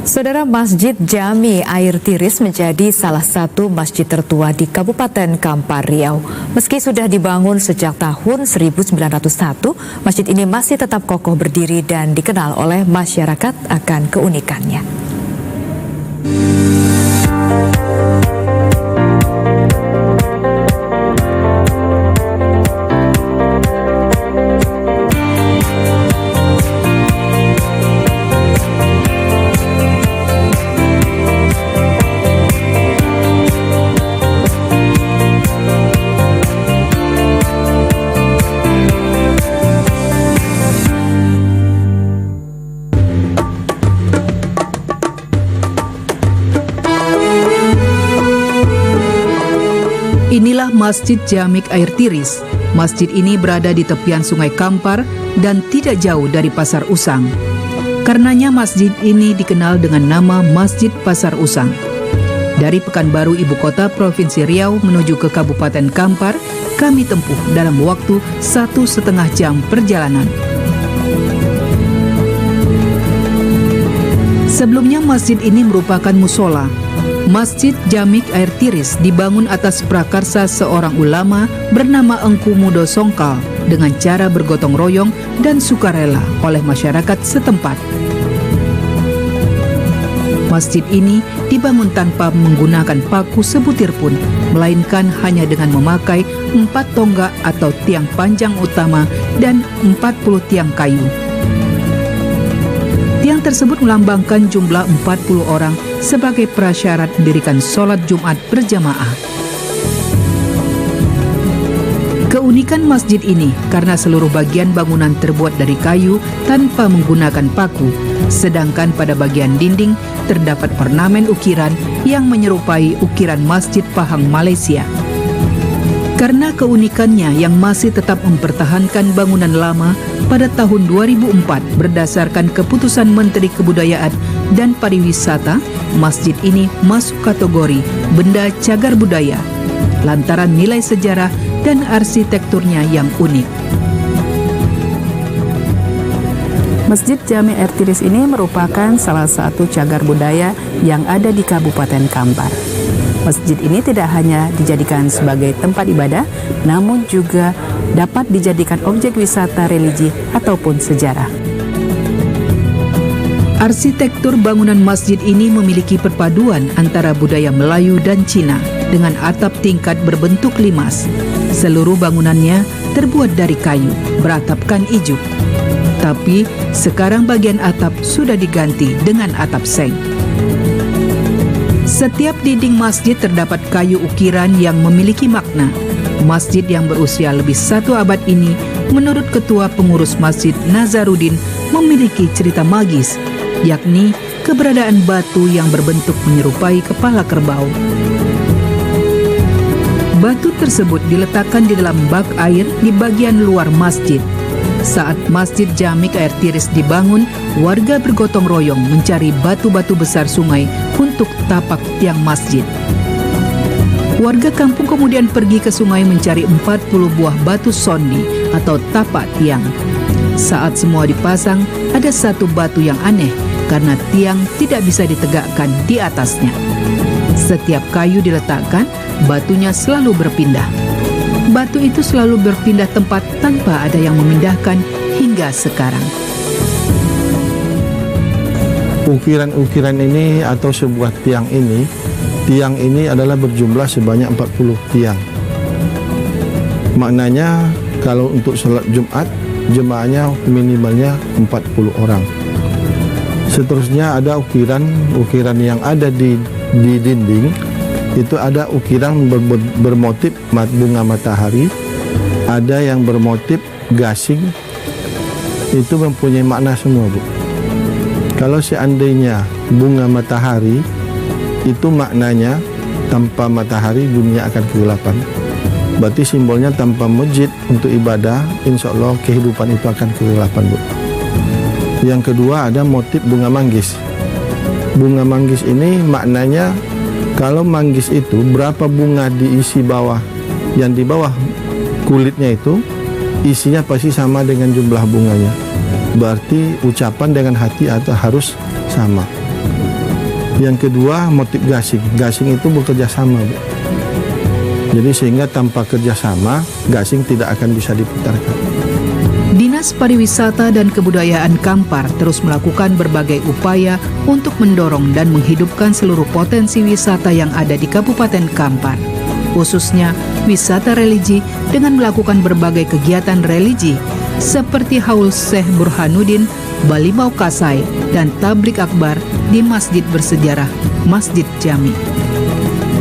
Saudara, Masjid Jami Air Tiris menjadi salah satu masjid tertua di Kabupaten Kampar Riau. Meski sudah dibangun sejak tahun 1901, masjid ini masih tetap kokoh berdiri dan dikenal oleh masyarakat akan keunikannya. Inilah Masjid Jami Air Tiris. Masjid ini berada di tepian Sungai Kampar dan tidak jauh dari Pasar Usang. Karenanya masjid ini dikenal dengan nama Masjid Pasar Usang. Dari Pekanbaru, ibu kota Provinsi Riau menuju ke Kabupaten Kampar, kami tempuh dalam waktu 1,5 jam perjalanan. Sebelumnya masjid ini merupakan musola. Masjid Jami Air Tiris dibangun atas prakarsa seorang ulama bernama Engku Mudo Songkal dengan cara bergotong royong dan sukarela oleh masyarakat setempat. Masjid ini dibangun tanpa menggunakan paku sebutir pun, melainkan hanya dengan memakai 4 tonggak atau tiang panjang utama dan 40 tiang kayu. Tiang tersebut melambangkan jumlah 40 orang sebagai prasyarat mendirikan sholat Jumat berjamaah. Keunikan masjid ini karena seluruh bagian bangunan terbuat dari kayu tanpa menggunakan paku, sedangkan pada bagian dinding terdapat ornamen ukiran yang menyerupai ukiran Masjid Pahang Malaysia. Karena keunikannya yang masih tetap mempertahankan bangunan lama, pada tahun 2004 berdasarkan keputusan Menteri Kebudayaan dan Pariwisata, masjid ini masuk kategori Benda Cagar Budaya lantaran nilai sejarah dan arsitekturnya yang unik. Masjid Jami Air Tiris ini merupakan salah satu cagar budaya yang ada di Kabupaten Kampar. Masjid ini tidak hanya dijadikan sebagai tempat ibadah, namun juga dapat dijadikan objek wisata religi ataupun sejarah. Arsitektur bangunan masjid ini memiliki perpaduan antara budaya Melayu dan Cina dengan atap tingkat berbentuk limas. Seluruh bangunannya terbuat dari kayu, beratapkan ijuk. Tapi sekarang bagian atap sudah diganti dengan atap seng. Setiap dinding masjid terdapat kayu ukiran yang memiliki makna. Masjid yang berusia lebih 1 abad ini, menurut Ketua Pengurus Masjid Nazarudin, memiliki cerita magis, yakni keberadaan batu yang berbentuk menyerupai kepala kerbau. Batu tersebut diletakkan di dalam bak air di bagian luar masjid. Saat Masjid Jami Air Tiris dibangun, warga bergotong royong mencari batu-batu besar sungai untuk tapak tiang masjid. Warga kampung kemudian pergi ke sungai mencari 40 buah batu sondi atau tapak tiang. Saat semua dipasang, ada satu batu yang aneh karena tiang tidak bisa ditegakkan di atasnya. Setiap kayu diletakkan, batunya selalu berpindah. Batu itu selalu berpindah tempat tanpa ada yang memindahkan hingga sekarang. Ukiran-ukiran ini atau sebuah tiang ini adalah berjumlah sebanyak 40 tiang. Maknanya kalau untuk sholat Jumat, jemaahnya minimalnya 40 orang. Seterusnya ada ukiran yang ada di dinding. Itu ada ukiran bermotif bunga matahari, ada yang bermotif gasing. Itu mempunyai makna semua, Bu. Kalau seandainya bunga matahari, itu maknanya tanpa matahari dunia akan kegelapan. Berarti simbolnya tanpa masjid untuk ibadah, insya Allah kehidupan itu akan kegelapan, Bu. Yang kedua ada motif bunga manggis. Bunga manggis ini maknanya kalau manggis itu berapa bunga diisi bawah, yang di bawah kulitnya itu isinya pasti sama dengan jumlah bunganya. Berarti ucapan dengan hati atau harus sama. Yang kedua, motif gasing. Gasing itu bekerja sama, Bu. Jadi sehingga tanpa kerjasama, gasing tidak akan bisa diputarkan. Dinas Pariwisata dan Kebudayaan Kampar terus melakukan berbagai upaya untuk mendorong dan menghidupkan seluruh potensi wisata yang ada di Kabupaten Kampar, khususnya wisata religi dengan melakukan berbagai kegiatan religi seperti Haul Syekh Burhanuddin, Balimau Kasai, dan Tablik Akbar di Masjid Bersejarah Masjid Jami.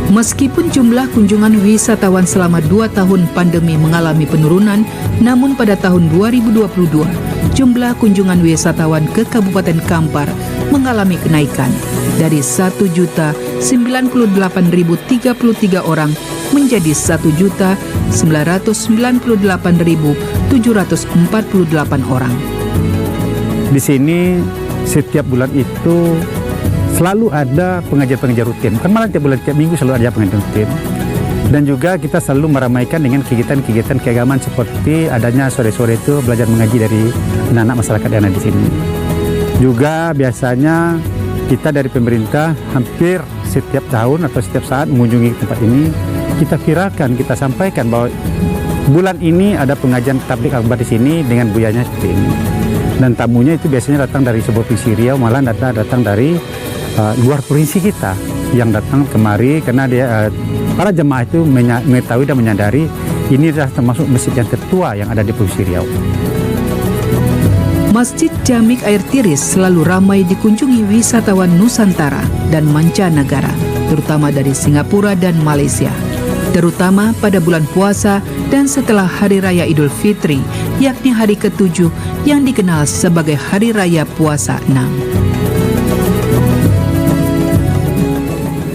Meskipun jumlah kunjungan wisatawan selama 2 tahun pandemi mengalami penurunan, namun pada tahun 2022, jumlah kunjungan wisatawan ke Kabupaten Kampar mengalami kenaikan dari 1.098.033 orang menjadi 1.998.748 orang. Di sini setiap bulan itu selalu ada pengajian-pengajian rutin. Bukan malah tiap bulan, tiap minggu selalu ada pengajian rutin. Dan juga kita selalu meramaikan dengan kegiatan-kegiatan keagamaan seperti adanya sore-sore itu belajar mengaji dari anak-anak masyarakat yang ada di sini. Juga biasanya kita dari pemerintah hampir setiap tahun atau setiap saat mengunjungi tempat ini, kita viralkan, kita sampaikan bahwa bulan ini ada pengajian tablik akbar di sini dengan buyanya seperti ini. Dan tamunya itu biasanya datang dari sebuah provinsi Riau, malah datang dari luar provinsi kita yang datang kemari karena dia para jemaah itu mengetahui dan menyadari ini adalah termasuk masjid yang tertua yang ada di Provinsi Riau. Masjid Jami Air Tiris selalu ramai dikunjungi wisatawan Nusantara dan mancanegara, terutama dari Singapura dan Malaysia, terutama pada bulan puasa dan setelah Hari Raya Idul Fitri, yakni hari ke-7 yang dikenal sebagai Hari Raya Puasa 6.